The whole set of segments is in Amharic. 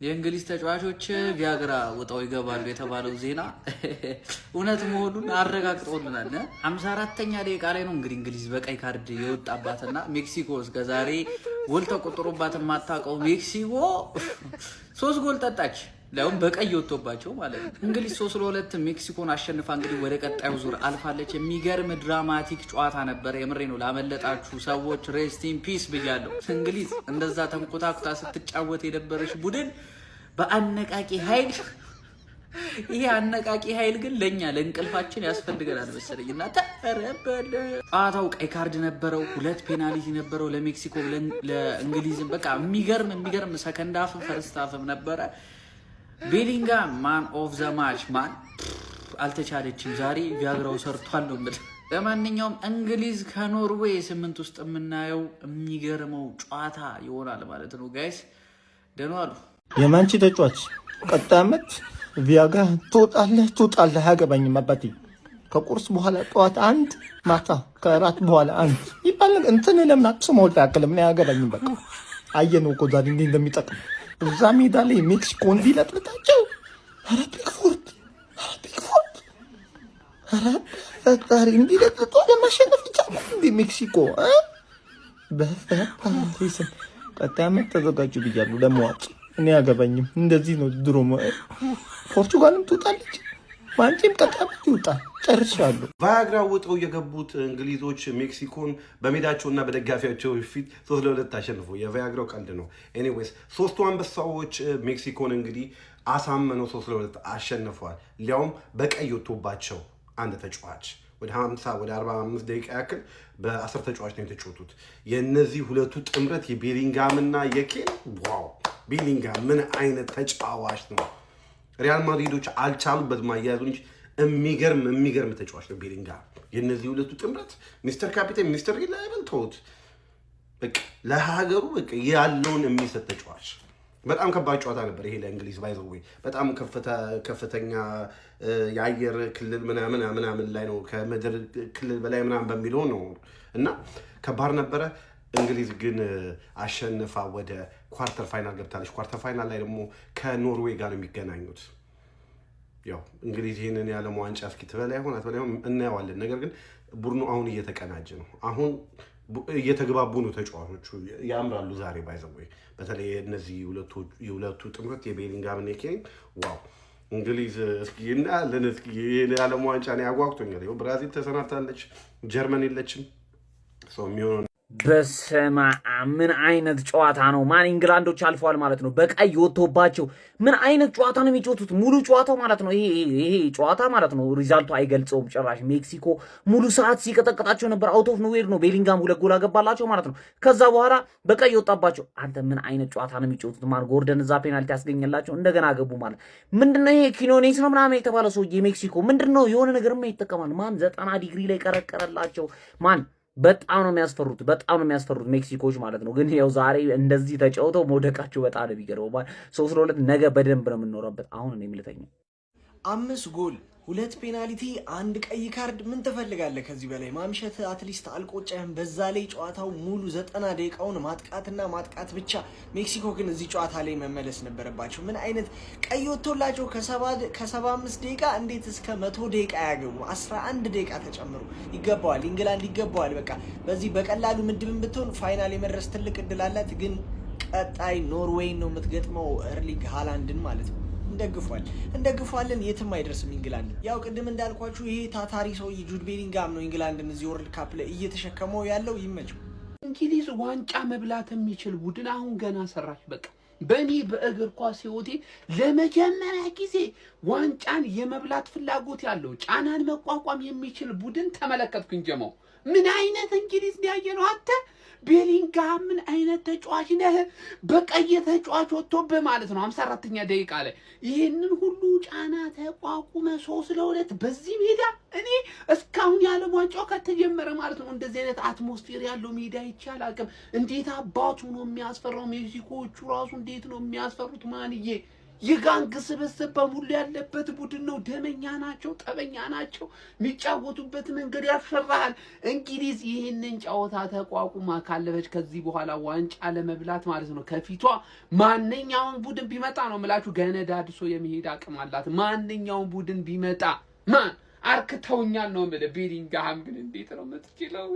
የእንግሊዝ ተጫዋቾች ቪያግራ ወጣው ይገባሉ የተባለው ዜና እውነት መሆኑን አረጋግጦልናል። 54ኛ ደቂቃ ላይ ነው እንግዲህ እንግሊዝ በቀይ ካርድ የወጣባትና ሜክሲኮ እስከዛሬ ጎል ተቆጥሮባት የማታውቀው ሜክሲኮ 3 ጎል ጠጣች። ለምን በቀይ ወጥቶባቸው ማለት ነው። እንግሊዝ 3-2 ሜክሲኮን አሸንፋ እንግዲህ ወደ ቀጣዩ ዙር አልፋለች። የሚገርም ድራማቲክ ጨዋታ ነበር። የምሬ ነው። ላመለጣችሁ ሰዎች ሬስት ኢን ፒስ ብያለሁ። እንግሊዝ እንደዛ ተንኮታኩታ ስትጫወት የነበረች ቡድን በአነቃቂ ኃይል ይሄ አነቃቂ ኃይል ግን ለኛ ለእንቅልፋችን ያስፈልገናል መሰለኝ እና ተረበለ። ጨዋታው ቀይ ካርድ ነበረው፣ 2 ፔናልቲ ነበረው ለሜክሲኮ ለእንግሊዝም። በቃ የሚገርም ሰከንድ ሃፍ ፈርስት ሃፍም ነበረ። ቤሊንጋም ማን ኦፍ ዘ ማች ማን አልተቻለችም ዛሬ ቪያግራው ሰርቷል ነው ማለት። ለማንኛውም እንግሊዝ ከኖርዌይ 8 ውስጥ የምናየው የሚገርመው ጨዋታ ይሆናል ማለት ነው። ጋይስ ደህና ዋሉ። የማንቺ ተጫዋች ቀጣይ ዓመት ቪያግራ ትወጣለህ አያገባኝም አባቴ። ከቁርስ በኋላ ጠዋት 1 ማታ ከራት በኋላ 1 ይባል እንትን ለምን አትስማውልታ ያክልም ነው አያገባኝም። በቃ አየነው እኮ ዛሬ እንዴ እንደሚጠቅም እዛ ሜዳ ላይ ሜክሲኮ እንዲለጥልጣቸው። ኧረ ፒክፎርድ ፈጣሪ እንዲለጥልጦ ለማሸነፍ ይቻላል እንዴ ሜክሲኮ በፈጣሪ ስም። ቀጣይ ዓመት ተዘጋጁ ብያለሁ ለመዋጭ። እኔ አያገባኝም። እንደዚህ ነው ድሮ። ፖርቹጋልም ትውጣለች፣ ማንቺም ቀጣይ ዓመት ይውጣል። ጨርሻለሁ። ቪያግራ ውጠው የገቡት እንግሊዞች ሜክሲኮን በሜዳቸውና በደጋፊያቸው ፊት 3-2 አሸንፎ የቪያግራው ቀልድ ነው። ኤኒዌይስ 3ቱ አንበሳዎች ሜክሲኮን እንግዲህ አሳመነው 3-2 አሸንፈዋል። ሊያውም በቀይ ወጥቶባቸው አንድ ተጫዋች ወደ 50 ወደ 45 ደቂቃ ያክል በ10 ተጫዋች ነው የተጫወቱት። የነዚህ ሁለቱ ጥምረት የቤሊንጋምና የኬን ዋው! ቤሊንጋም ምን አይነት ተጫዋች ነው! ሪያል ማድሪዶች አልቻሉበት ማያያዙ እንጂ የሚገርም ተጫዋች ነው ቤሊንጋም። የነዚህ ሁለቱ ጥምረት ሚስተር ካፒቴን ሚስተር ሪላየብል ተውት። በቃ ለሀገሩ በቃ ያለውን የሚሰጥ ተጫዋች። በጣም ከባድ ጨዋታ ነበር ይሄ ለእንግሊዝ። ባይዘው በጣም ከፍተኛ የአየር ክልል ምናምን ላይ ነው ከምድር ክልል በላይ ምናምን በሚለው ነው እና ከባድ ነበረ። እንግሊዝ ግን አሸንፋ ወደ ኳርተር ፋይናል ገብታለች። ኳርተር ፋይናል ላይ ደግሞ ከኖርዌይ ጋር ነው የሚገናኙት። ያው እንግሊዝ ይሄንን የዓለም ዋንጫ እስኪ ትበላ ይሆን አትበላ እናየዋለን። ነገር ግን ቡድኑ አሁን እየተቀናጀ ነው። አሁን እየተግባቡ ነው ተጫዋቾቹ። ያምራሉ ዛሬ ባይዘው በተለይ እነዚህ የሁለቱ ጥምረት የቤሊንጋም እና የኬን ዋው! እንግሊዝ እስኪ እናያለን። እስኪ የዓለም ዋንጫ ነው ያጓጉቶኛል። ይኸው ብራዚል ተሰናብታለች፣ ጀርመን የለችም። ሰው የሚሆነው በስመ አብ ምን አይነት ጨዋታ ነው! ማን ኢንግላንዶች አልፈዋል ማለት ነው በቀይ ወጥቶባቸው። ምን አይነት ጨዋታ ነው የሚጫወቱት! ሙሉ ጨዋታው ማለት ነው ይሄ ጨዋታ ማለት ነው ሪዛልቱ አይገልጸውም ጭራሽ። ሜክሲኮ ሙሉ ሰዓት ሲቀጠቅጣቸው ነበር። አውት ኦፍ ኖዌር ነው ቤሊንጋም 2 ጎል አገባላቸው ማለት ነው። ከዛ በኋላ በቀይ ወጣባቸው። አንተ ምን አይነት ጨዋታ ነው የሚጫወቱት! ማን ጎርደን እዛ ፔናልቲ ያስገኘላቸው እንደገና ገቡ ማለት ምንድነው? ይሄ ኪኖኔስ ነው ምናምን የተባለ ሰውዬ ሜክሲኮ ምንድነው የሆነ ነገርማ ይጠቀማል። ማን 90 ዲግሪ ላይ ቀረቀረላቸው ማን። በጣም ነው የሚያስፈሩት ሜክሲኮች ማለት ነው። ግን ያው ዛሬ እንደዚህ ተጫውተው መውደቃቸው በጣም ነው የሚገርመው። 3-2 ነገ በደንብ ነው የምንኖርበት። አሁን እኔ ምልተኛ 5 ጎል 2 ፔናልቲ 1 ቀይ ካርድ ምን ትፈልጋለህ ከዚህ በላይ? ማምሸት አትሊስት አልቆጨህም? በዛ ላይ ጨዋታው ሙሉ 90 ደቂቃውን ማጥቃትና ማጥቃት ብቻ። ሜክሲኮ ግን እዚህ ጨዋታ ላይ መመለስ ነበረባቸው። ምን አይነት ቀይ ወጥቶላቸው ከ75 ደቂቃ እንዴት እስከ 100 ደቂቃ ያገቡ? 11 ደቂቃ ተጨምሮ ይገባዋል፣ ኢንግላንድ ይገባዋል። በቃ በዚህ በቀላሉ ምድብን ብትሆን ፋይናል የመድረስ ትልቅ እድል አላት። ግን ቀጣይ ኖርዌይን ነው የምትገጥመው፣ ኤርሊንግ ሃላንድን ማለት ነው። እንደግፏለን የትም አይደርስም ኢንግላንድ። ያው ቅድም እንዳልኳችሁ ይሄ ታታሪ ሰውዬ ጁድ ቤሊንጋም ነው ኢንግላንድን እዚህ ወርልድ ካፕ ላይ እየተሸከመው ያለው። ይመቸው። እንግሊዝ ዋንጫ መብላት የሚችል ቡድን አሁን ገና ሰራች። በቃ በእኔ በእግር ኳስ ህይወቴ ለመጀመሪያ ጊዜ ዋንጫን የመብላት ፍላጎት ያለው ጫናን መቋቋም የሚችል ቡድን ተመለከትኩኝ። ጀማው ምን አይነት እንግሊዝ ያየነው አንተ! ቤሊንጋም ምን አይነት ተጫዋች ነህ! በቀይ ተጫዋች ወጥቶብህ ማለት ነው 54ኛ ደቂቃ ላይ ይሄንን ሁሉ ጫና ተቋቁመ 3-2 በዚህ ሜዳ። እኔ እስካሁን ያለም ዋንጫው ከተጀመረ ማለት ነው እንደዚህ አይነት አትሞስፌር ያለው ሜዳ ይቻል አቅም። እንዴት አባቱ ነው የሚያስፈራው! ሜክሲኮቹ ራሱ እንዴት ነው የሚያስፈሩት! ማንዬ የጋንግ ስብስብ በሙሉ ያለበት ቡድን ነው። ደመኛ ናቸው፣ ጠበኛ ናቸው። የሚጫወቱበት መንገድ ያስፈራሃል። እንግሊዝ ይህንን ጨዋታ ተቋቁማ ካለፈች ከዚህ በኋላ ዋንጫ ለመብላት ማለት ነው ከፊቷ ማንኛውም ቡድን ቢመጣ ነው የምላችሁ ገነዳድሶ የሚሄድ አቅም አላት። ማንኛውም ቡድን ቢመጣ ማን አርክተውኛል ነው የምልህ። ቤሊንግሃም ግን እንዴት ነው የምትችለው?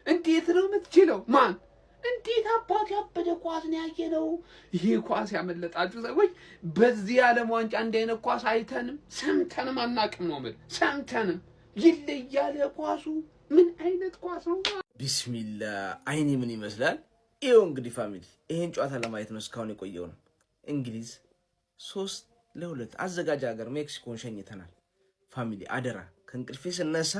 እንዴት ነው የምትችለው? ማን እንዴት አባት ያበደ ኳስ ነው ያየነው። ይሄ ኳስ ያመለጣችሁ ሰዎች በዚህ ዓለም ዋንጫ እንዲህ አይነት ኳስ አይተንም ሰምተንም አናቅም ነው የምልህ። ሰምተንም ይለያል ኳሱ። ምን አይነት ኳስ ነው? ቢስሚላ አይኔ ምን ይመስላል? ይኸው እንግዲህ ፋሚሊ ይሄን ጨዋታ ለማየት ነው እስካሁን የቆየው ነው። እንግሊዝ 3-2 አዘጋጅ ሀገር ሜክሲኮን ሸኝተናል። ፋሚሊ አደራ ከእንቅልፌ ስነሳ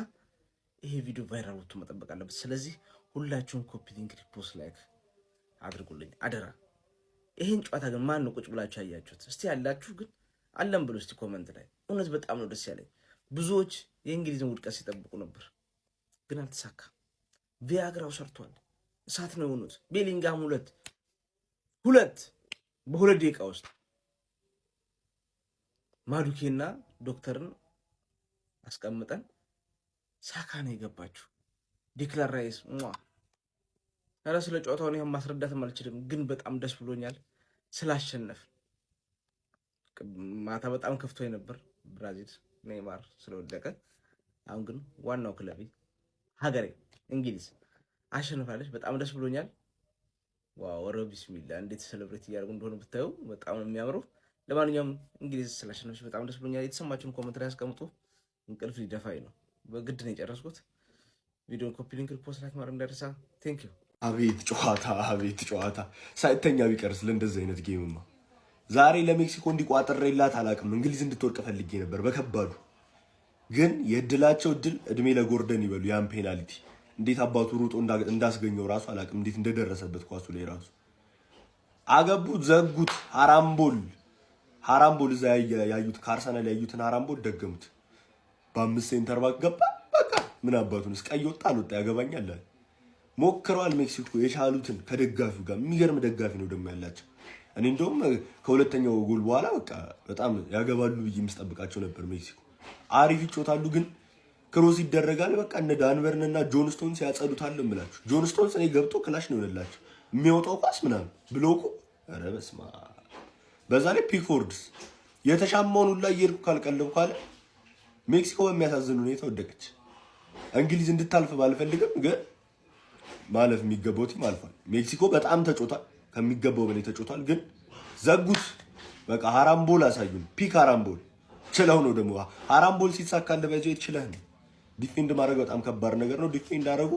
ይሄ ቪዲዮ ቫይራል ወጥቶ መጠበቅ አለበት። ስለዚህ ሁላችሁም ኮፒ ሊንክ፣ ሪፖስት፣ ላይክ አድርጉልኝ አደራ። ይሄን ጨዋታ ግን ማን ነው ቁጭ ብላችሁ ያያችሁት? እስቲ ያላችሁ ግን አለም ብሎ እስቲ ኮሜንት ላይ። እውነት በጣም ነው ደስ ያለኝ። ብዙዎች የእንግሊዝን ውድቀት ሲጠብቁ ነበር፣ ግን አልተሳካም። ቪያግራው ሰርቷል። እሳት ነው የሆኑት። ቤሊንግሃም ሁለት በሁለት ደቂቃ ውስጥ ማዱኬና ዶክተርን አስቀምጠን ሳካ ነው የገባችሁ። ዲክላን ራይስ ኧረ ስለ ጨዋታውን ይሄን ማስረዳትም አልችልም፣ ግን በጣም ደስ ብሎኛል ስላሸነፍ። ማታ በጣም ከፍቶኝ ነበር ብራዚል ኔይማር ስለወደቀ። አሁን ግን ዋናው ክለቤ ሀገሬ እንግሊዝ አሸንፋለች። በጣም ደስ ብሎኛል። ዋው ኧረ ቢስሚላ እንዴት ሴሌብሬት እያደረጉ እንደሆነ ብታዩ በጣም ነው የሚያምረው። ለማንኛውም እንግሊዝ ስላሸነፈች በጣም ደስ ብሎኛል። የተሰማችሁን ኮሜንት ላይ ያስቀምጡ። እንቅልፍ ሊደፋኝ ነው፣ በግድ ነው የጨረስኩት። ቪዲዮን ኮፒ ሊንክ፣ ሪፖስት፣ ላይክ ማድረግ እንዳይረሳ። ቴንክ ዩ። አቤት ጨዋታ ሳይተኛ ቢቀርስ ለእንደዚህ አይነት ጌምማ። ዛሬ ለሜክሲኮ እንዲቋጥሬላት አላውቅም። እንግሊዝ እንድትወድቅ ፈልጌ ነበር በከባዱ። ግን የእድላቸው እድል እድሜ ለጎርደን ይበሉ። ያን ፔናልቲ እንዴት አባቱ ሩጦ እንዳስገኘው ራሱ አላውቅም፣ እንዴት እንደደረሰበት ኳሱ ላይ ራሱ አገቡት፣ ዘጉት። ሃራምቦል እዛ ያዩት ከአርሰናል ያዩትን ሃራምቦል ደገሙት። በ5 ሴንተር ባክ ገባ። በቃ ምን አባቱንስ ቀይ ወጣ አልወጣ ያገባኛል። ሞክረዋል ሜክሲኮ የቻሉትን ከደጋፊው ጋር። የሚገርም ደጋፊ ነው ደግሞ ያላቸው። እኔ እንደውም ከሁለተኛው ጎል በኋላ በቃ በጣም ያገባሉ ብዬ የምስጠብቃቸው ነበር። ሜክሲኮ አሪፍ ይጮታሉ፣ ግን ክሮስ ይደረጋል። በቃ እነ ዳንበርን እና ጆን ስቶንስ ያጸዱታል እምላችሁ። ጆን ስቶንስ እኔ ገብቶ ክላሽ ነው የሆነላቸው የሚያወጣው ኳስ ምናምን ብሎኩ። ኧረ በስመ አብ። በዛ ላይ ፒክፎርድስ የተሻማውን ሁላ እየሄድኩ ካልቀለብኩ ካለ ሜክሲኮ በሚያሳዝን ሁኔታ ወደቀች። እንግሊዝ እንድታልፍ ባልፈልግም ግን ማለፍ የሚገባው ቲም አልፏል። ሜክሲኮ በጣም ተጮቷል፣ ከሚገባው በላይ ተጮቷል፣ ግን ዘጉት። በቃ ሃራምቦል አሳዩን። ፒክ ሃራምቦል ችለው ነው ደግሞ ሃራምቦል ሲሳካል በዚህ ይችላል። ዲፌንድ ማድረግ በጣም ከባድ ነገር ነው። ዲፌንድ አደረጉ፣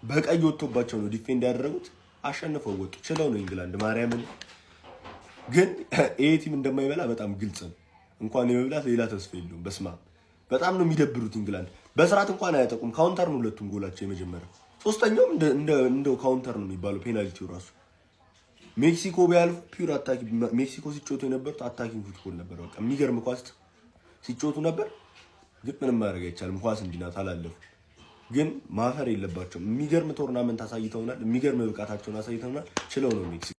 በቀይ ወጥቶባቸው ነው ዲፌንድ ያደረጉት። አሸንፈው ወጡ። ችለው ነው ኢንግላንድ ማርያምን። ግን ይሄ ቲም እንደማይበላ በጣም ግልጽ ነው። እንኳን የመብላት ሌላ ተስፋ የለውም። በስማ በጣም ነው የሚደብሩት። ኢንግላንድ በስርዓት እንኳን አያጠቁም። ካውንተር ነው ሁለቱም ጎላቸው የመጀመሪያው፣ ሶስተኛውም እንደው ካውንተር ነው የሚባለው ፔናልቲው ራሱ። ሜክሲኮ ቢያልፉ ፒውር አታኪ ሜክሲኮ ሲጮቱ የነበሩት አታኪንግ ፉትቦል ነበር። በቃ የሚገርም ኳስ ሲጮቱ ነበር። ግን ምንም ማድረግ አይቻልም። ኳስ እንዲናት አላለፉ። ግን ማፈር የለባቸውም። የሚገርም ቶርናመንት አሳይተውናል። የሚገርም ብቃታቸውን አሳይተውናል። ችለው ነው ሜክሲኮ